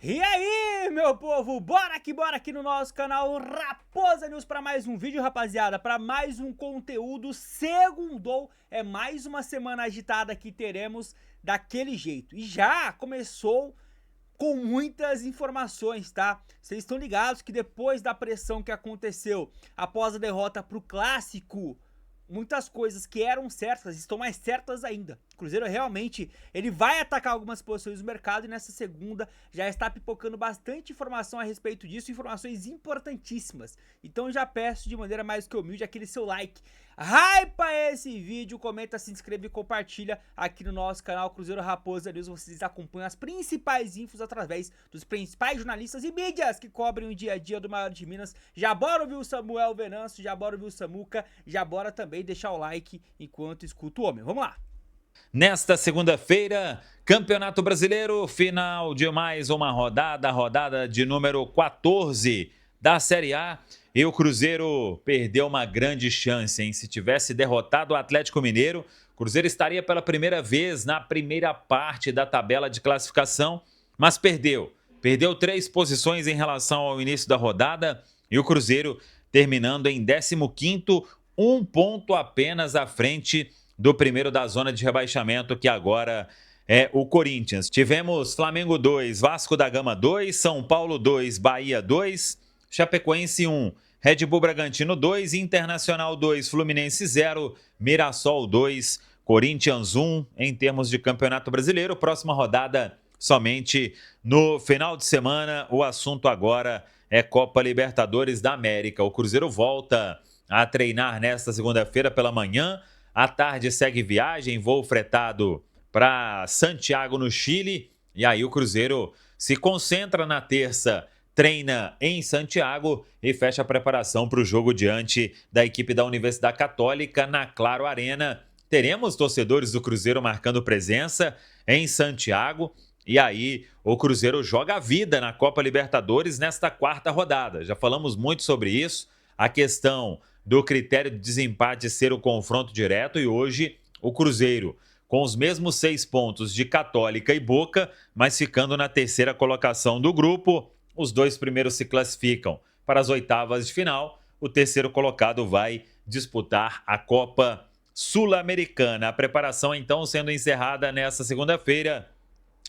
E aí, meu povo, bora aqui no nosso canal Raposa News para mais um vídeo, rapaziada, para mais um conteúdo. Segundou, é mais uma semana agitada que teremos daquele jeito. E já começou com muitas informações, tá? Vocês estão ligados que depois da pressão que aconteceu após a derrota pro Clássico, muitas coisas que eram certas estão mais certas ainda. O Cruzeiro realmente, ele vai atacar algumas posições do mercado e nessa segunda já está pipocando bastante informação a respeito disso, informações importantíssimas. Então já peço de maneira mais que humilde aquele seu like, hypa esse vídeo, comenta, se inscreve e compartilha aqui no nosso canal Cruzeiro Raposa News. Vocês acompanham as principais infos através dos principais jornalistas e mídias que cobrem o dia a dia do maior de Minas. Já bora ouvir o Samuel Venâncio, já bora ouvir o Samuca, já bora também deixar o like enquanto escuta o homem. Vamos lá! Nesta segunda-feira, Campeonato Brasileiro, final de mais uma rodada de número 14 da Série A. E o Cruzeiro perdeu uma grande chance, hein? Se tivesse derrotado o Atlético Mineiro, o Cruzeiro estaria pela primeira vez na primeira parte da tabela de classificação, mas perdeu. Perdeu 3 posições em relação ao início da rodada e o Cruzeiro terminando em 15º, 1 ponto apenas à frente do primeiro da zona de rebaixamento, que agora é o Corinthians. Tivemos Flamengo 2, Vasco da Gama 2, São Paulo 2, Bahia 2, Chapecoense 1, Red Bull Bragantino 2, Internacional 2, Fluminense 0, Mirassol 2, Corinthians 1 em termos de Campeonato Brasileiro. Próxima rodada somente no final de semana. O assunto agora é Copa Libertadores da América. O Cruzeiro volta a treinar nesta segunda-feira pela manhã. À tarde segue viagem, voo fretado para Santiago, no Chile. E aí o Cruzeiro se concentra na terça, treina em Santiago e fecha a preparação para o jogo diante da equipe da Universidade Católica na Claro Arena. Teremos torcedores do Cruzeiro marcando presença em Santiago. E aí o Cruzeiro joga a vida na Copa Libertadores nesta quarta rodada. Já falamos muito sobre isso. A questão do critério de desempate ser o confronto direto, e hoje o Cruzeiro com os mesmos 6 pontos de Católica e Boca, mas ficando na terceira colocação do grupo. Os 2 primeiros se classificam para as oitavas de final. O terceiro colocado vai disputar a Copa Sul-Americana. A preparação então sendo encerrada nesta segunda-feira.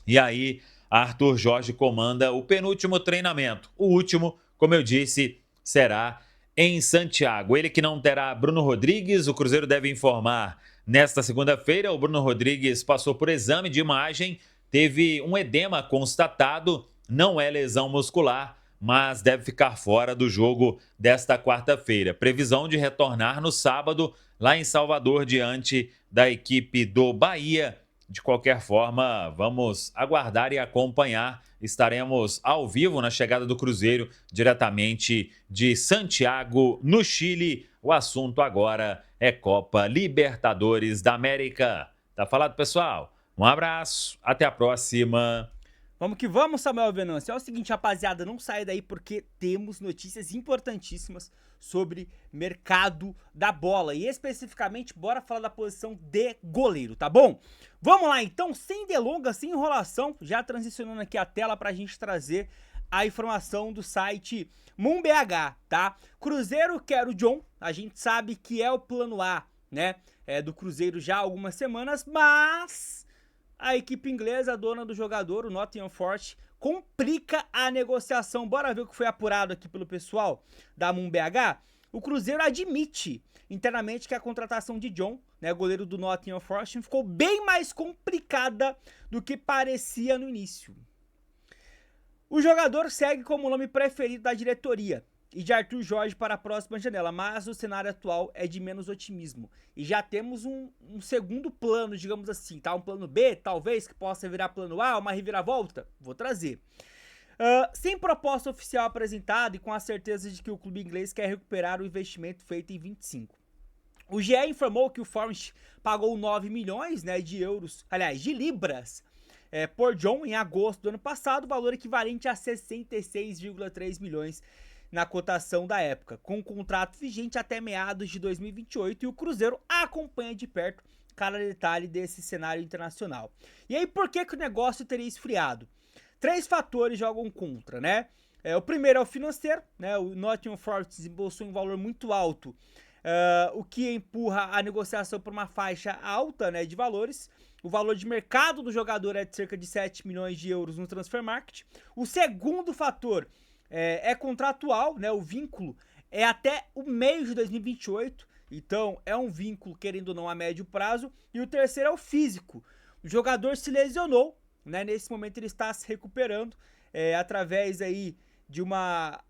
E aí Arthur Jorge comanda o penúltimo treinamento. O último, como eu disse, será em Santiago. Ele que não terá Bruno Rodrigues. O Cruzeiro deve informar nesta segunda-feira. O Bruno Rodrigues passou por exame de imagem, teve um edema constatado, não é lesão muscular, mas deve ficar fora do jogo desta quarta-feira. Previsão de retornar no sábado lá em Salvador diante da equipe do Bahia. De qualquer forma, vamos aguardar e acompanhar. Estaremos ao vivo na chegada do Cruzeiro, diretamente de Santiago, no Chile. O assunto agora é Copa Libertadores da América. Tá falado, pessoal? Um abraço, até a próxima. Vamos que vamos, Samuel Venâncio. É o seguinte, rapaziada, não sai daí porque temos notícias importantíssimas sobre mercado da bola. E especificamente, bora falar da posição de goleiro, tá bom? Vamos lá então, sem delongas, sem enrolação, já transicionando aqui a tela pra gente trazer a informação do site MoonBH, tá? Cruzeiro quer o John, a gente sabe que é o plano A, né? Do Cruzeiro já há algumas semanas, mas a equipe inglesa, dona do jogador, o Nottingham Forest, complica a negociação. Bora ver o que foi apurado aqui pelo pessoal da MoonBH. O Cruzeiro admite internamente que a contratação de John, né, goleiro do Nottingham Forest, ficou bem mais complicada do que parecia no início. O jogador segue como o nome preferido da diretoria e de Arthur Jorge para a próxima janela, mas o cenário atual é de menos otimismo. E já temos um segundo plano, digamos assim, tá? Um plano B, talvez, que possa virar plano A, uma reviravolta? Vou trazer. Sem proposta oficial apresentada e com a certeza de que o clube inglês quer recuperar o investimento feito em 25. O GE informou que o Forest pagou 9 milhões, né, de euros, aliás, de libras, por John em agosto do ano passado, valor equivalente a 66,3 milhões na cotação da época, com o contrato vigente até meados de 2028, e o Cruzeiro acompanha de perto cada detalhe desse cenário internacional. E aí, por que o negócio teria esfriado? 3 fatores jogam contra, né? O primeiro é o financeiro, né? O Nottingham Forest desembolsou um valor muito alto, o que empurra a negociação por uma faixa alta, né, de valores. O valor de mercado do jogador é de cerca de 7 milhões de euros no Transfer Market. O segundo fator é contratual, né? O vínculo é até o meio de 2028, então é um vínculo, querendo ou não, a médio prazo. E o terceiro é o físico. O jogador se lesionou, né? Nesse momento ele está se recuperando através aí de uma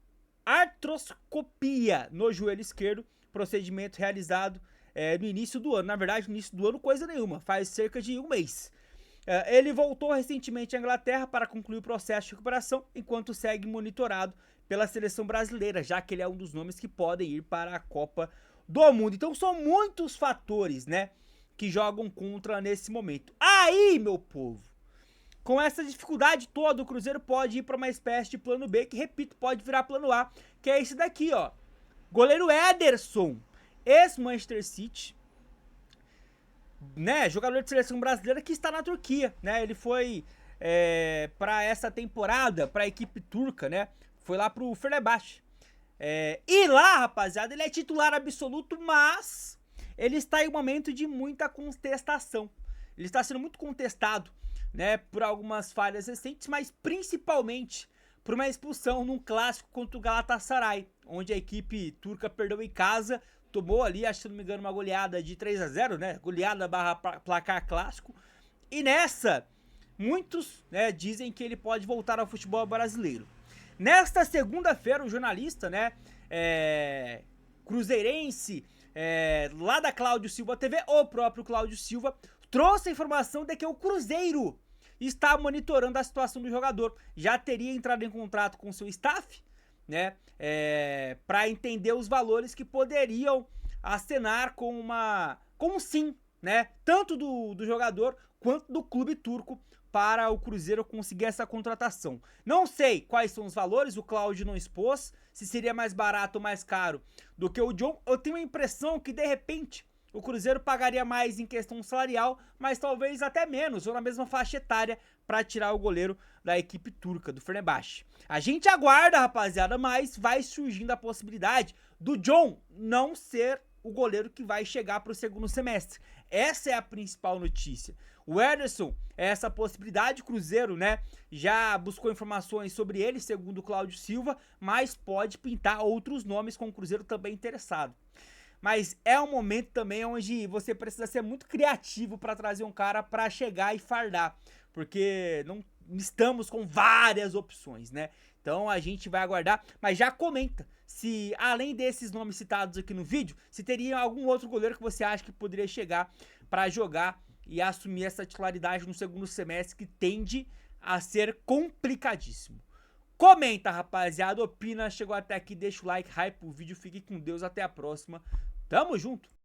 artroscopia no joelho esquerdo, procedimento realizado no início do ano. Na verdade, no início do ano, coisa nenhuma, faz cerca de um mês. Ele voltou recentemente à Inglaterra para concluir o processo de recuperação, enquanto segue monitorado pela seleção brasileira, já que ele é um dos nomes que podem ir para a Copa do Mundo. Então são muitos fatores, né, que jogam contra nesse momento. Aí, meu povo, com essa dificuldade toda, o Cruzeiro pode ir para uma espécie de plano B, que, repito, pode virar plano A, que é esse daqui, ó. Goleiro Ederson, ex-Manchester City, né, jogador de seleção brasileira que está na Turquia, né? Ele foi para essa temporada, para a equipe turca, né? Foi lá pro Fenerbahçe. E lá, rapaziada, ele é titular absoluto, mas ele está em um momento de muita contestação. Ele está sendo muito contestado, né, por algumas falhas recentes, mas principalmente por uma expulsão num clássico contra o Galatasaray, onde a equipe turca perdeu em casa, tomou ali, acho que não me engano, uma goleada de 3-0, né, goleada barra placar clássico, e nessa, muitos, né, dizem que ele pode voltar ao futebol brasileiro. Nesta segunda-feira, o jornalista, né, cruzeirense, lá da Cláudio Silva TV, o próprio Cláudio Silva, trouxe a informação de que o Cruzeiro está monitorando a situação do jogador. Já teria entrado em contrato com seu staff, né, para entender os valores que poderiam acenar com um sim, né, tanto do jogador quanto do clube turco, para o Cruzeiro conseguir essa contratação. Não sei quais são os valores, o Cláudio não expôs, se seria mais barato ou mais caro do que o John. Eu tenho a impressão que, de repente, o Cruzeiro pagaria mais em questão salarial, mas talvez até menos, ou na mesma faixa etária, para tirar o goleiro da equipe turca, do Fenerbahçe. A gente aguarda, rapaziada, mas vai surgindo a possibilidade do John não ser o goleiro que vai chegar para o segundo semestre. Essa é a principal notícia. O Ederson, essa possibilidade, o Cruzeiro, né, já buscou informações sobre ele, segundo o Cláudio Silva, mas pode pintar outros nomes com o Cruzeiro também interessado. Mas é um momento também onde você precisa ser muito criativo para trazer um cara para chegar e fardar, porque não estamos com várias opções, né? Então a gente vai aguardar, mas já comenta se, além desses nomes citados aqui no vídeo, se teria algum outro goleiro que você acha que poderia chegar para jogar e assumir essa titularidade no segundo semestre, que tende a ser complicadíssimo. Comenta, rapaziada, opina, chegou até aqui, deixa o like, hype o vídeo, fique com Deus, até a próxima. Tamo junto!